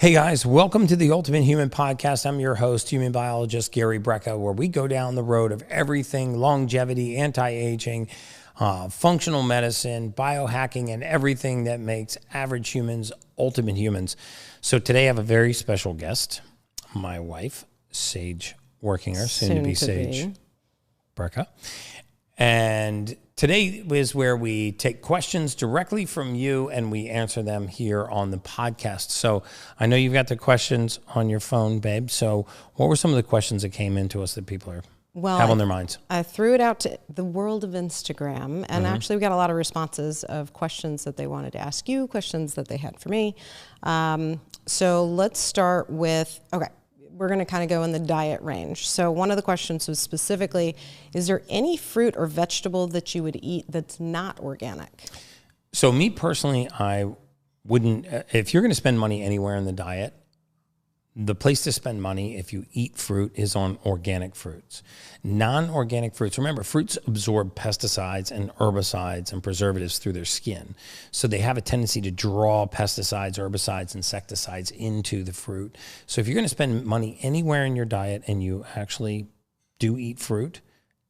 Hey guys, welcome to the Ultimate Human Podcast. I'm your host, human biologist Gary Brecka, where we go down the road of everything longevity, anti-aging, functional medicine, biohacking, and everything that makes average humans ultimate humans. So today I have a very special guest, my wife, Sage Workinger, soon to be Sage Brecka. And today is where we take questions directly from you and we answer them here on the podcast. So I know you've got the questions on your phone, babe. So what were some of the questions that came into us that people have on their minds? I threw it out to the world of Instagram, and actually we got a lot of responses of questions that they wanted to ask you, questions that they had for me. So let's start with, we're going to kind of go in the diet range. So one of the questions was specifically, is there any fruit or vegetable that you would eat that's not organic? So me personally, I wouldn't, if you're going to spend money anywhere in the diet, the place to spend money if you eat fruit is on organic fruits. Non-organic fruits, remember, fruits absorb pesticides and herbicides and preservatives through their skin. So they have a tendency to draw pesticides, herbicides, insecticides into the fruit. So if you're going to spend money anywhere in your diet and you actually do eat fruit,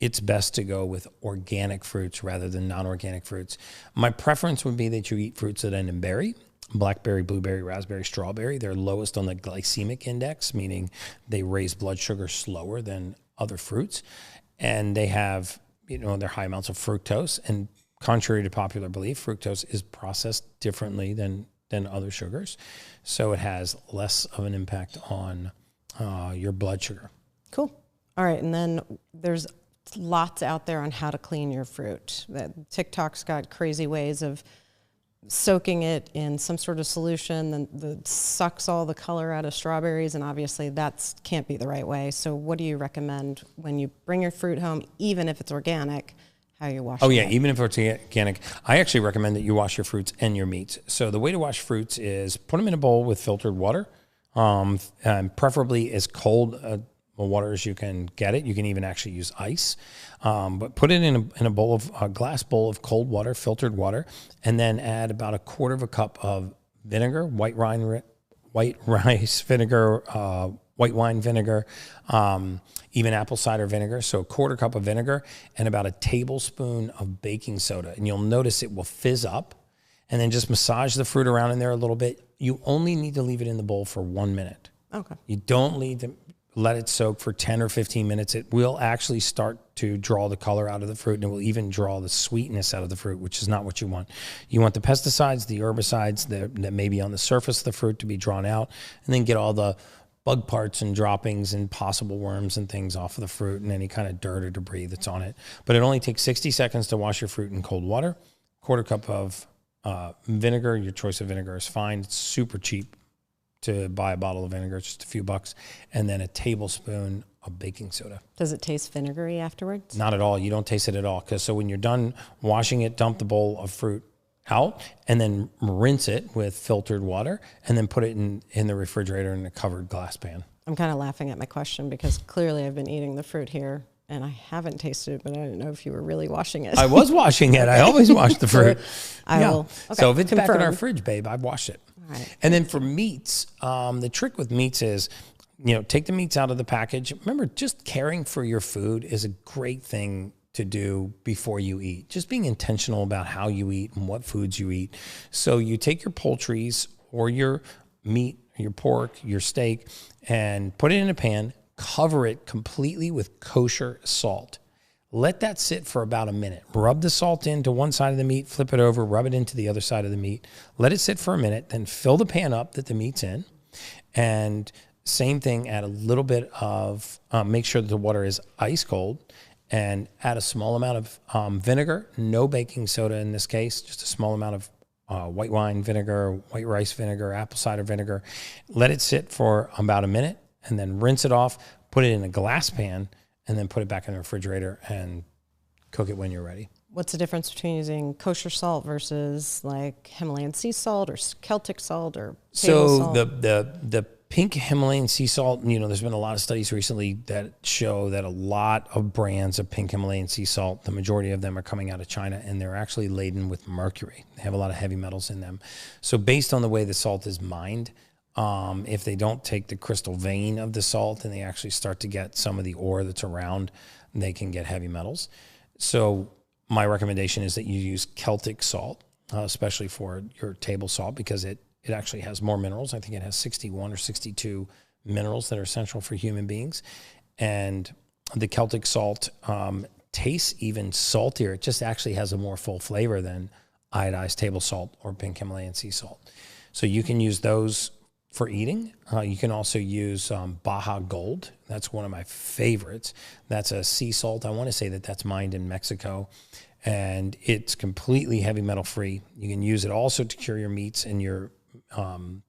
it's best to go with organic fruits rather than non-organic fruits. My preference would be that you eat fruits that end in berry. Blackberry, blueberry, raspberry, strawberry. They're lowest on the glycemic index, meaning they raise blood sugar slower than other fruits. And they have, they're high amounts of fructose. And contrary to popular belief, fructose is processed differently than other sugars. So it has less of an impact on your blood sugar. Cool. All right. And then there's lots out there on how to clean your fruit. TikTok's got crazy ways of soaking it in some sort of solution that sucks all the color out of strawberries, and obviously that can't be the right way. So what do you recommend when you bring your fruit home, even if it's organic, how you wash it? Oh yeah, even if it's organic. I actually recommend that you wash your fruits and your meats. So the way to wash fruits is put them in a bowl with filtered water, and preferably as cold water as you can get it. You can even actually use ice, but put it in a glass bowl of cold water, filtered water, and then add about 1/4 cup of vinegar, white rice vinegar, white wine vinegar, even apple cider vinegar. So 1/4 cup of vinegar and about a tablespoon of baking soda. And you'll notice it will fizz up, and then just massage the fruit around in there a little bit. You only need to leave it in the bowl for 1 minute. Okay. You don't need to let it soak for 10 or 15 minutes. It will actually start to draw the color out of the fruit, and it will even draw the sweetness out of the fruit, which is not what you want. You want the pesticides, the herbicides that may be on the surface of the fruit to be drawn out, and then get all the bug parts and droppings and possible worms and things off of the fruit and any kind of dirt or debris that's on it. But it only takes 60 seconds to wash your fruit in cold water. 1/4 cup of vinegar. Your choice of vinegar is fine. It's super cheap to buy a bottle of vinegar, just a few bucks, and then a tablespoon of baking soda. Does it taste vinegary afterwards? Not at all. You don't taste it at all. So when you're done washing it, dump the bowl of fruit out and then rinse it with filtered water and then put it in the refrigerator in a covered glass pan. I'm kind of laughing at my question because clearly I've been eating the fruit here and I haven't tasted it, but I didn't know if you were really washing it. I was washing it. I always wash the fruit. I will. Okay, so if it's confirmed. back in our fridge, babe, I've washed it. Right. And then for meats, the trick with meats is, take the meats out of the package. Remember, just caring for your food is a great thing to do before you eat. Just being intentional about how you eat and what foods you eat. So you take your poultries or your meat, your pork, your steak, and put it in a pan, cover it completely with kosher salt. Let that sit for about a minute. Rub the salt into one side of the meat, flip it over, rub it into the other side of the meat. Let it sit for a minute, then fill the pan up that the meat's in. And same thing, add a little bit of, make sure that the water is ice cold, and add a small amount of vinegar, no baking soda in this case, just a small amount of white wine vinegar, white rice vinegar, apple cider vinegar. Let it sit for about a minute, and then rinse it off, put it in a glass pan, and then put it back in the refrigerator and cook it when you're ready. What's the difference between using kosher salt versus like Himalayan sea salt or Celtic salt or table salt? So the pink Himalayan sea salt, there's been a lot of studies recently that show that a lot of brands of pink Himalayan sea salt, the majority of them are coming out of China, and they're actually laden with mercury. They have a lot of heavy metals in them. So based on the way the salt is mined, If they don't take the crystal vein of the salt and they actually start to get some of the ore that's around, they can get heavy metals. So my recommendation is that you use Celtic salt, especially for your table salt, because it actually has more minerals. I think it has 61 or 62 minerals that are essential for human beings. And the Celtic salt tastes even saltier. It just actually has a more full flavor than iodized table salt or pink Himalayan sea salt. So you can use those for eating. You can also use Baja Gold. That's one of my favorites. That's a sea salt. I want to say that that's mined in Mexico, and it's completely heavy metal free. You can use it also to cure your meats and your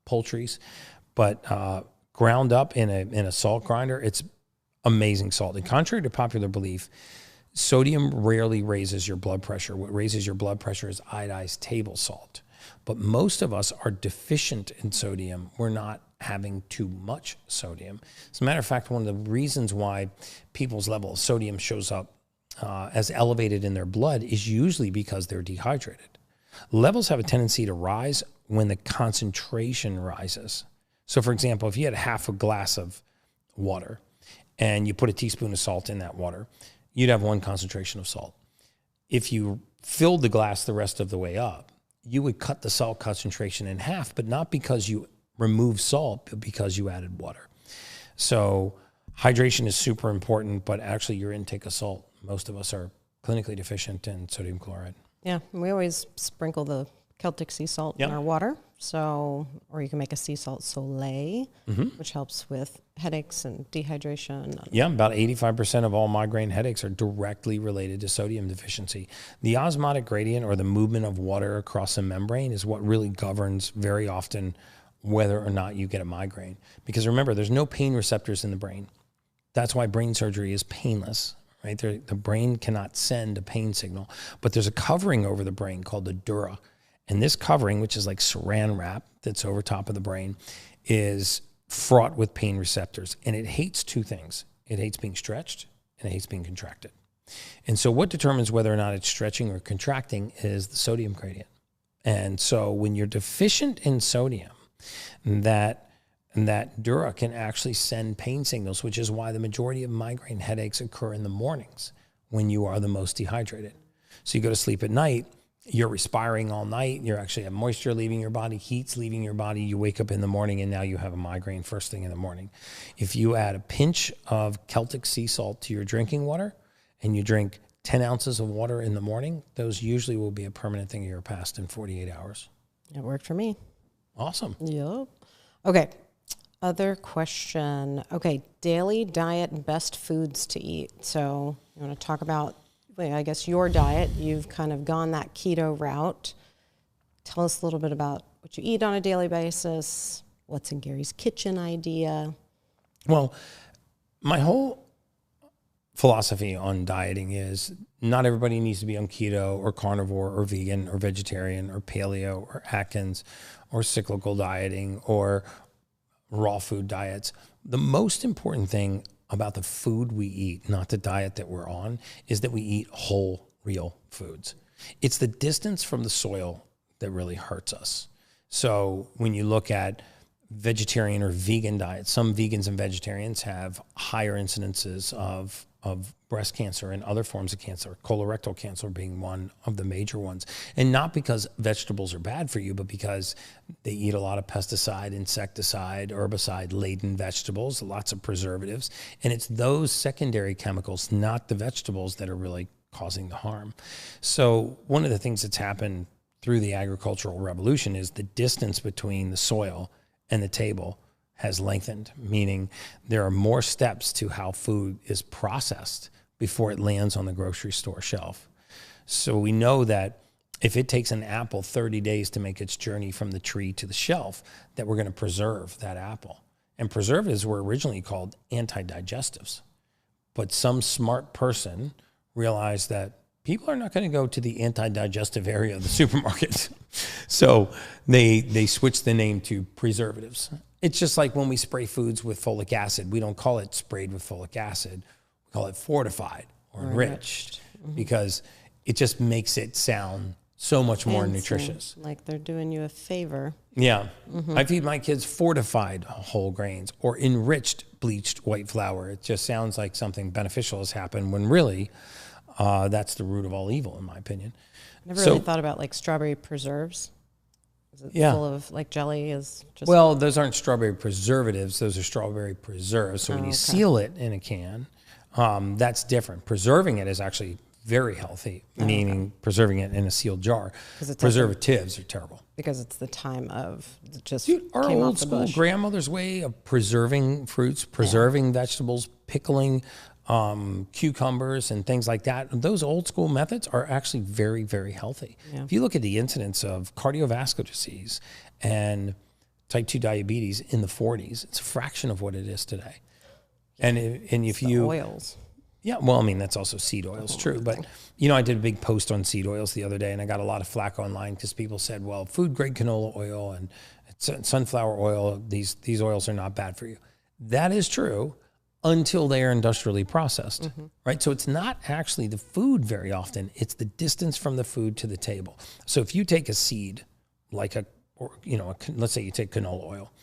poultries, but ground up in a salt grinder, it's amazing salt. And contrary to popular belief, sodium rarely raises your blood pressure. What raises your blood pressure is iodized table salt. But most of us are deficient in sodium. We're not having too much sodium. As a matter of fact, one of the reasons why people's level of sodium shows up as elevated in their blood is usually because they're dehydrated. Levels have a tendency to rise when the concentration rises. So for example, if you had half a glass of water and you put a teaspoon of salt in that water, you'd have one concentration of salt. If you filled the glass the rest of the way up, you would cut the salt concentration in half, but not because you removed salt, but because you added water. So hydration is super important, but actually your intake of salt, most of us are clinically deficient in sodium chloride. Yeah, we always sprinkle the Celtic sea salt in our water. So, or you can make a sea salt soleil, which helps with headaches and dehydration. Yeah, about 85% of all migraine headaches are directly related to sodium deficiency. The osmotic gradient, or the movement of water across a membrane, is what really governs very often whether or not you get a migraine. Because remember, there's no pain receptors in the brain. That's why brain surgery is painless, right? The brain cannot send a pain signal, but there's a covering over the brain called the dura. And this covering, which is like saran wrap that's over top of the brain, is fraught with pain receptors. And it hates two things. It hates being stretched and it hates being contracted. And so what determines whether or not it's stretching or contracting is the sodium gradient. And so when you're deficient in sodium, that dura can actually send pain signals, which is why the majority of migraine headaches occur in the mornings when you are the most dehydrated. So you go to sleep at night, you're respiring all night, you actually have moisture leaving your body, heat's leaving your body, you wake up in the morning and now you have a migraine first thing in the morning. If you add a pinch of Celtic sea salt to your drinking water and you drink 10 ounces of water in the morning, those usually will be a permanent thing of your past in 48 hours. It worked for me. Awesome. Yep. Okay. Other question. Okay. Daily diet and best foods to eat. So you want to talk about, I guess, your diet. You've kind of gone that keto route. Tell us a little bit about what you eat on a daily basis, what's in Gary's kitchen idea. Well, my whole philosophy on dieting is not everybody needs to be on keto or carnivore or vegan or vegetarian or paleo or Atkins or cyclical dieting or raw food diets. The most important thing about the food we eat, not the diet that we're on, is that we eat whole, real foods. It's the distance from the soil that really hurts us. So when you look at vegetarian or vegan diets, some vegans and vegetarians have higher incidences of breast cancer and other forms of cancer, colorectal cancer being one of the major ones. And not because vegetables are bad for you, but because they eat a lot of pesticide, insecticide, herbicide-laden vegetables, lots of preservatives. And it's those secondary chemicals, not the vegetables, that are really causing the harm. So one of the things that's happened through the agricultural revolution is the distance between the soil and the table has lengthened, meaning there are more steps to how food is processed before it lands on the grocery store shelf. So we know that if it takes an apple 30 days to make its journey from the tree to the shelf, that we're going to preserve that apple. And preservatives were originally called anti-digestives. But some smart person realized that people are not going to go to the anti-digestive area of the supermarket. So they switched the name to preservatives. It's just like when we spray foods with folic acid, we don't call it sprayed with folic acid. We call it fortified or enriched because it just makes it sound so much more Fancy. nutritious. Like they're doing you a favor. Yeah. I feed my kids fortified whole grains or enriched bleached white flour. It just sounds like something beneficial has happened when really that's the root of all evil, in my opinion. Never really thought about like strawberry preserves. Is it full of like jelly? Is just Well, those aren't strawberry preservatives. Those are strawberry preserves. So when you seal it in a can, that's different. Preserving it is actually very healthy, meaning preserving it in a sealed jar. Preservatives are terrible. because it's the time of just Our came old off the school bush. grandmother's way of preserving fruits, preserving vegetables, pickling cucumbers and things like that. Those old school methods are actually very, very healthy. Yeah. If you look at the incidence of cardiovascular disease and type 2 diabetes in the 40s, it's a fraction of what it is today. And if you oils. Yeah, well, I mean, that's also seed oils, true. But, you know, I did a big post on seed oils the other day, and I got a lot of flack online because people said, well, food-grade canola oil and sunflower oil, these oils are not bad for you. That is true until they are industrially processed, right? So it's not actually the food very often. It's the distance from the food to the table. So if you take a seed, like let's say you take canola oil,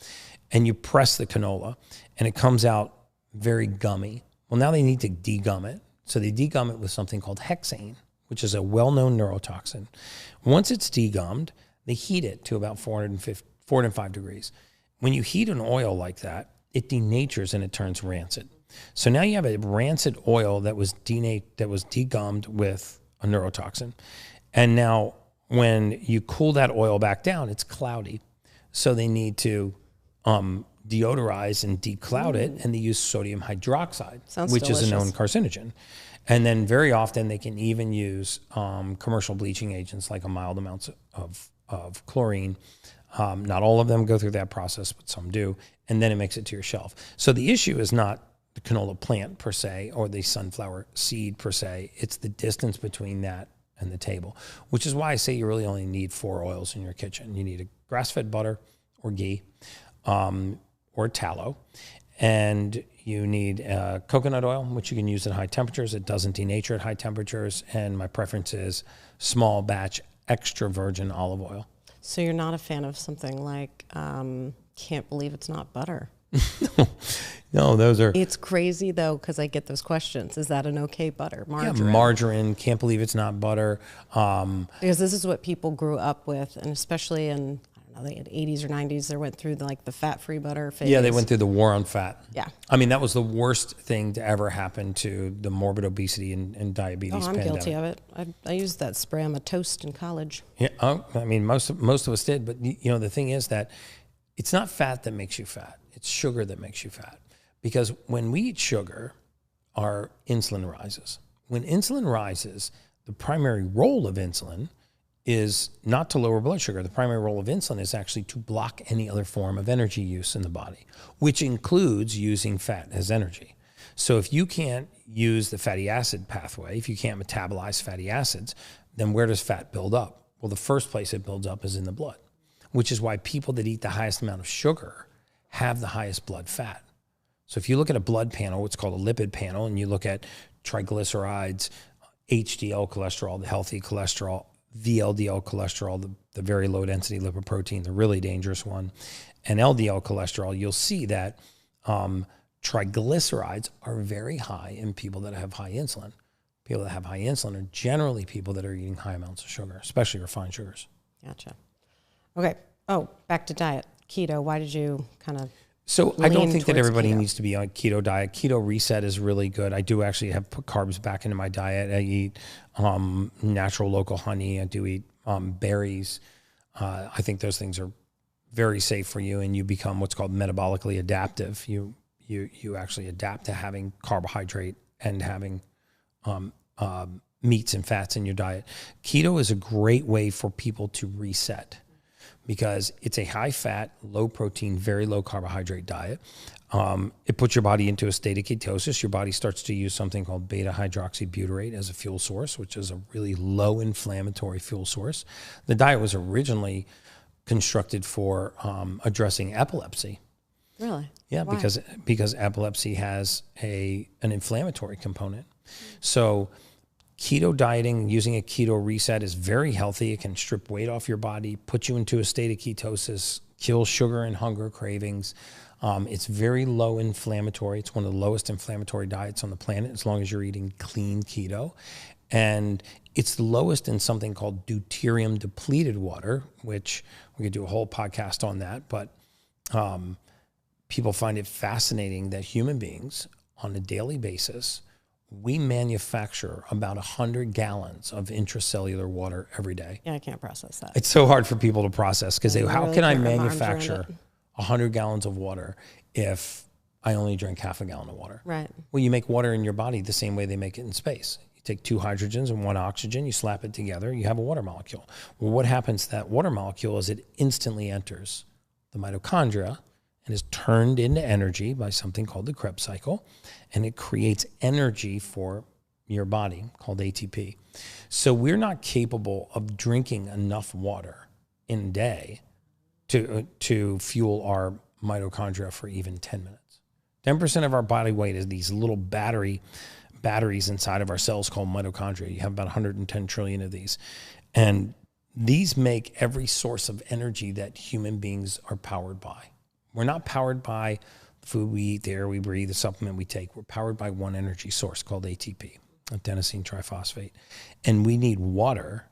and you press the canola, and it comes out very gummy. Well, now they need to degum it. So they degum it with something called hexane, which is a well-known neurotoxin. Once it's degummed, they heat it to about 405 degrees. When you heat an oil like that, it denatures and it turns rancid. So now you have a rancid oil that was degummed with a neurotoxin. And now when you cool that oil back down, it's cloudy. So they need to deodorize and decloud it, and they use sodium hydroxide, which is a known carcinogen. And then very often they can even use commercial bleaching agents like a mild amount of chlorine. Not all of them go through that process, but some do. And then it makes it to your shelf. So the issue is not the canola plant per se or the sunflower seed per se. It's the distance between that and the table, which is why I say you really only need 4 oils in your kitchen. You need a grass-fed butter or ghee, or tallow, and you need coconut oil, which you can use at high temperatures. It doesn't denature at high temperatures, and my preference is small batch extra virgin olive oil. So you're not a fan of something like can't believe it's not butter. No, those are... It's crazy, though, because I get those questions. Is that an okay butter? Margarine. Yeah, margarine. Can't believe it's not butter. Because this is what people grew up with, and especially in... the 80s or 90s, they went through the fat-free butter phase. Yeah, they went through the war on fat. Yeah. I mean, that was the worst thing to ever happen to the morbid obesity and diabetes pandemic. Guilty of it. I used that spray on my toast in college. Yeah, I mean, most of us did. But, you know, the thing is that it's not fat that makes you fat. It's sugar that makes you fat. Because when we eat sugar, our insulin rises. When insulin rises, the primary role of insulin is not to lower blood sugar. The primary role of insulin is actually to block any other form of energy use in the body, which includes using fat as energy. So if you can't use the fatty acid pathway, if you can't metabolize fatty acids, then where does fat build up? Well, the first place it builds up is in the blood, which is why people that eat the highest amount of sugar have the highest blood fat. So if you look at a blood panel, what's called a lipid panel, and you look at triglycerides, HDL cholesterol, the healthy cholesterol, VLDL cholesterol, the very low density lipoprotein, the really dangerous one, and LDL cholesterol, you'll see that triglycerides are very high in people that have high insulin. People that have high insulin are generally people that are eating high amounts of sugar, especially refined sugars. Gotcha. Okay. Oh, back to diet. Keto. Why did you kind of... So I don't think that everybody needs to be on a keto diet. Keto reset is really good. I do actually have put carbs back into my diet. I eat natural local honey. I do eat berries. I think those things are very safe for you, and you become what's called metabolically adaptive. You actually adapt to having carbohydrate and having meats and fats in your diet. Keto is a great way for people to reset, because it's a high-fat, low-protein, very low-carbohydrate diet. It puts your body into a state of ketosis. Your body starts to use something called beta-hydroxybutyrate as a fuel source, which is a really low-inflammatory fuel source. The diet was originally constructed for addressing epilepsy. Really? Yeah, Why? because epilepsy has an inflammatory component. So Keto dieting, using a keto reset, is very healthy. It can strip weight off your body, put you into a state of ketosis, kill sugar and hunger cravings. It's very low inflammatory. It's one of the lowest inflammatory diets on the planet, as long as you're eating clean keto. And it's the lowest in something called deuterium depleted water, which we could do a whole podcast on that. But people find it fascinating that human beings, on a daily basis, we manufacture about 100 gallons of intracellular water every day. Yeah, I can't process that. It's so hard for people to process because how really can I can't wrap my arms manufacture around 100 gallons of water if I only drink half a gallon of water? Right. Well, you make water in your body the same way they make it in space. You take 2 hydrogens and 1 oxygen, you slap it together, you have a water molecule. Well, what happens to that water molecule is it instantly enters the mitochondria and is turned into energy by something called the Krebs cycle, and it creates energy for your body called ATP. So we're not capable of drinking enough water in a day to fuel our mitochondria for even 10 minutes. 10% of our body weight is these little batteries inside of our cells called mitochondria. You have about 110 trillion of these. And these make every source of energy that human beings are powered by. We're not powered by the food we eat, the air we breathe, the supplement we take. We're powered by one energy source called ATP, adenosine triphosphate. And we need water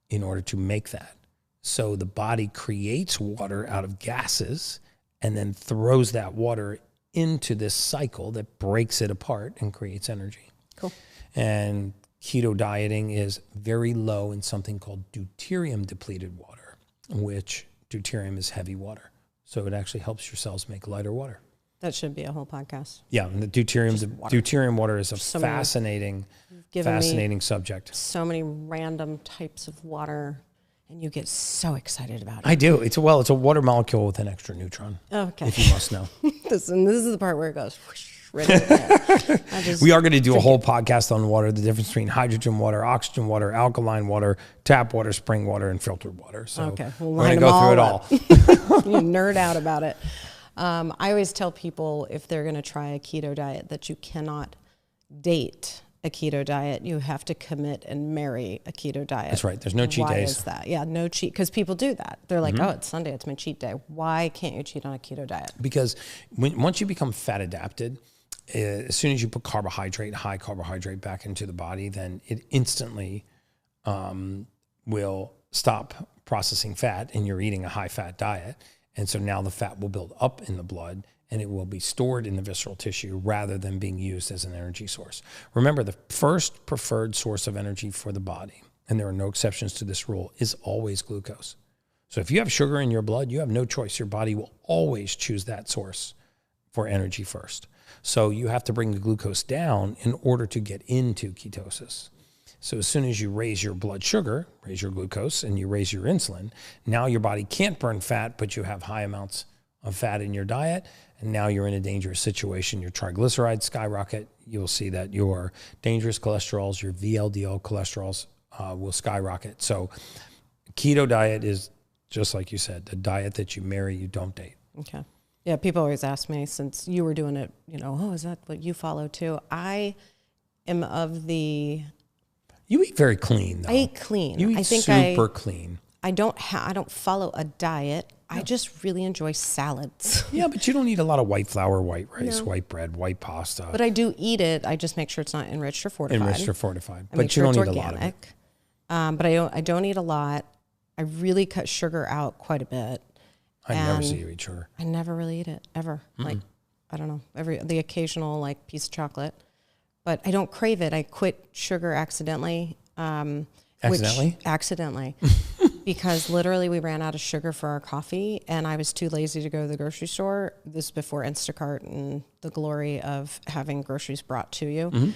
in order to make that. So the body creates water out of gases and then throws that water into this cycle that breaks it apart and creates energy. Cool. And keto dieting is very low in something called deuterium depleted water, which deuterium is heavy water. So it actually helps your cells make lighter water. That should be a whole podcast. Yeah, and the deuterium water is a fascinating subject. So many random types of water, and you get so excited about it. I do. It's a water molecule with an extra neutron. Okay. If you must know. This is the part where it goes whoosh, right in the head. We are going to do a whole podcast on water, the difference between hydrogen water, oxygen water, alkaline water, tap water, spring water, and filtered water. So okay, we're going to go through it all. You nerd out about it. I always tell people if they're going to try a keto diet that you cannot date a keto diet. You have to commit and marry a keto diet. That's right. There's no cheat days. Why is that? Yeah, no cheat. Because people do that. They're like, oh, it's Sunday. It's my cheat day. Why can't you cheat on a keto diet? Because once you become fat adapted, as soon as you put high carbohydrate back into the body, then it instantly will stop processing fat, and you're eating a high fat diet. And so now the fat will build up in the blood, and it will be stored in the visceral tissue rather than being used as an energy source. Remember, the first preferred source of energy for the body, and there are no exceptions to this rule, is always glucose. So if you have sugar in your blood, you have no choice. Your body will always choose that source for energy first. So you have to bring the glucose down in order to get into ketosis. So as soon as you raise your blood sugar, raise your glucose, and you raise your insulin, now your body can't burn fat, but you have high amounts of fat in your diet, and now you're in a dangerous situation. Your triglycerides skyrocket. You'll see that your dangerous cholesterols, your VLDL cholesterols will skyrocket. So keto diet is, just like you said, the diet that you marry, you don't date. Okay. Yeah, people always ask me, since you were doing it, oh, is that what you follow too? I am of the... You eat very clean, though. I eat clean. You eat super clean. I don't follow a diet. I just really enjoy salads. Yeah, but you don't eat a lot of white flour, white rice, white bread, white pasta. But I do eat it. I just make sure it's not enriched or fortified. But you don't eat a lot of it. But I don't eat a lot. I really cut sugar out quite a bit. I never see you eat sugar. I never really eat it, ever. Like, I don't know, the occasional piece of chocolate. But I don't crave it. I quit sugar accidentally. Accidentally. Because literally we ran out of sugar for our coffee, and I was too lazy to go to the grocery store. This is before Instacart and the glory of having groceries brought to you. Mm-hmm.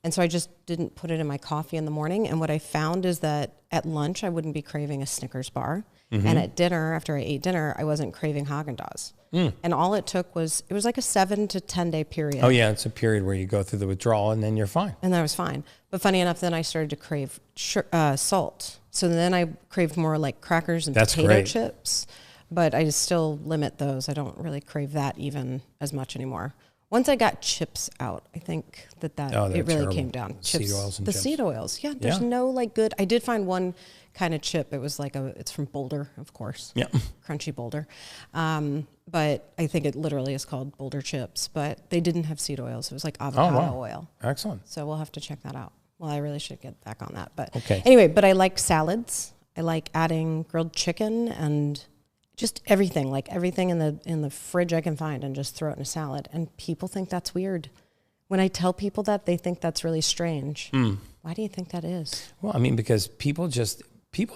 And so I just didn't put it in my coffee in the morning. And what I found is that at lunch, I wouldn't be craving a Snickers bar. Mm-hmm. And at dinner, after I ate dinner, I wasn't craving Haagen-Dazs. And all it took was like a 7 to 10 day period. Oh yeah, it's a period where you go through the withdrawal and then you're fine. And that was fine. But funny enough, then I started to crave salt. So then I craved more like crackers and potato chips. But I just still limit those. I don't really crave that even as much anymore. Once I got chips out, I think that it really terrible. came down. Seed oils and the chips. seed oils. Yeah, there's no like good. I did find one kind of chip. It was like it's from Boulder, of course. Yeah. Crunchy Boulder. But I think it literally is called Boulder chips, but they didn't have seed oils. It was like avocado oil. Excellent. So we'll have to check that out. Well, I really should get back on that. But okay. Anyway, but I like salads. I like adding grilled chicken and just everything, like everything in the fridge I can find, and just throw it in a salad. And people think that's weird. When I tell people that, they think that's really strange. Why do you think that is? Well, I mean, because people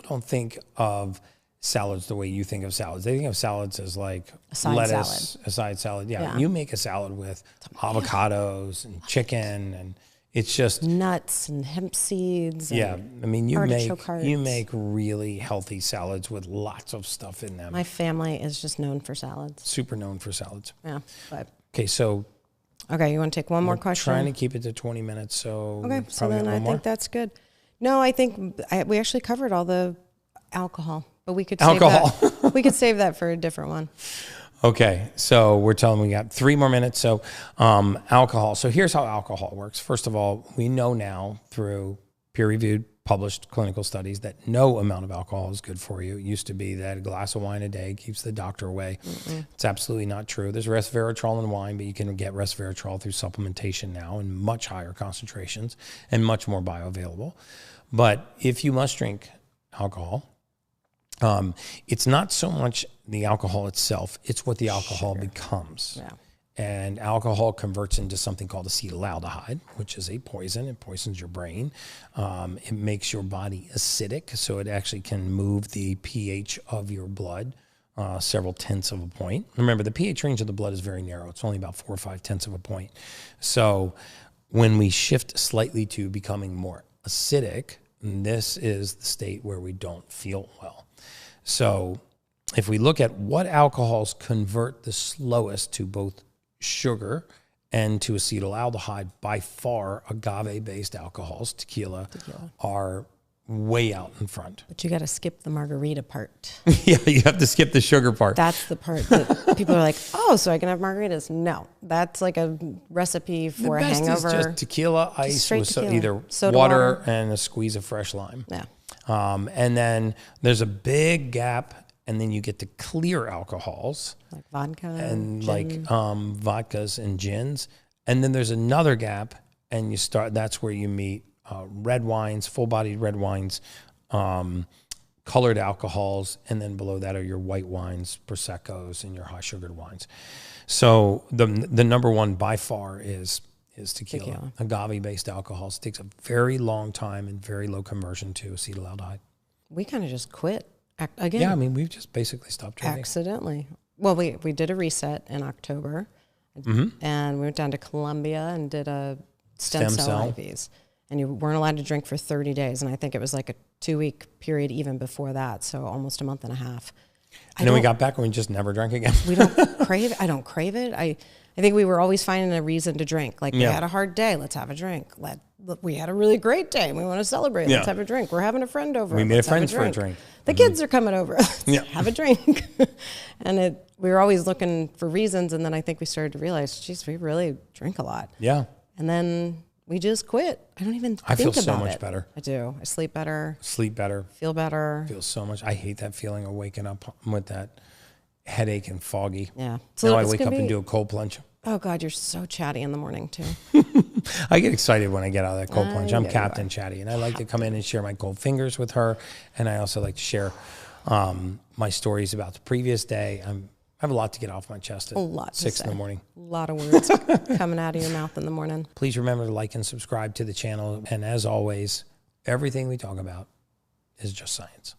don't think of salads the way you think of salads. They think of salads as like a side salad. Yeah. You make a salad with avocados and chicken, and it's just nuts and hemp seeds. Yeah. And I mean, you hearts. make really healthy salads with lots of stuff in them. My family is just known for salads. Super known for salads. Yeah. But. Okay. So. Okay. You want to take one more question? Trying to keep it to 20 minutes. So. Okay. So then I think that's good. No, I think we actually covered all the alcohol, but we could save that. We could save that for a different one. Okay, so we're telling we got 3 more minutes. So alcohol. So here's how alcohol works. First of all, we know now through peer-reviewed, published clinical studies that no amount of alcohol is good for you. It used to be that a glass of wine a day keeps the doctor away. It's absolutely not true. There's resveratrol in wine, but you can get resveratrol through supplementation now in much higher concentrations and much more bioavailable. But if you must drink alcohol, it's not so much the alcohol itself, it's what the alcohol becomes. Yeah. And alcohol converts into something called acetaldehyde, which is a poison. It poisons your brain. It makes your body acidic, so it actually can move the pH of your blood several tenths of a point. Remember, the pH range of the blood is very narrow. It's only about 4 or 5 tenths of a point. So when we shift slightly to becoming more acidic, this is the state where we don't feel well. So if we look at what alcohols convert the slowest to both sugar and to acetaldehyde, by far agave-based alcohols, tequila, are way out in front. But you got to skip the margarita part. Yeah, you have to skip the sugar part. That's the part that people are like, oh, so I can have margaritas. No, that's like a recipe for a hangover. The best is just tequila, ice with either soda water and a squeeze of fresh lime. Yeah. And then there's a big gap, and then you get the clear alcohols. Like vodka. And gin. like vodkas and gins. And then there's another gap, and that's where you meet red wines, full-bodied red wines, colored alcohols, and then below that are your white wines, Proseccos, and your high-sugared wines. So the number one by far is tequila. Agave-based alcohols. It takes a very long time and very low conversion to acetaldehyde. We kind of just quit again. Yeah, I mean, we've just basically stopped drinking. Accidentally. Well, we did a reset in October, and we went down to Colombia and did a stem cell IVs. And you weren't allowed to drink for 30 days. And I think it was like a 2-week period even before that. So almost a month and a half. And then we got back and we just never drank again. We don't crave it. I don't crave it. I think we were always finding a reason to drink. Like, we had a hard day. Let's have a drink. We had a really great day. We want to celebrate. Let's have a drink. We're having a friend over. We made friends for a drink. The kids are coming over. Let's have a drink. And we were always looking for reasons. And then I think we started to realize, geez, we really drink a lot. Yeah. And then we just quit. I don't even think about it. I feel so much better. I do. I sleep better. Sleep better. Feel better. Feel so much. I hate that feeling of waking up with that headache and foggy. Yeah. So now I wake up and do a cold plunge. Oh, God, you're so chatty in the morning, too. I get excited when I get out of that cold plunge. I'm Captain Chatty, and I like to come in and share my cold fingers with her, and I also like to share my stories about the previous day. I have a lot to get off my chest at 6 in the morning. A lot of words coming out of your mouth in the morning. Please remember to like and subscribe to the channel. And as always, everything we talk about is just science.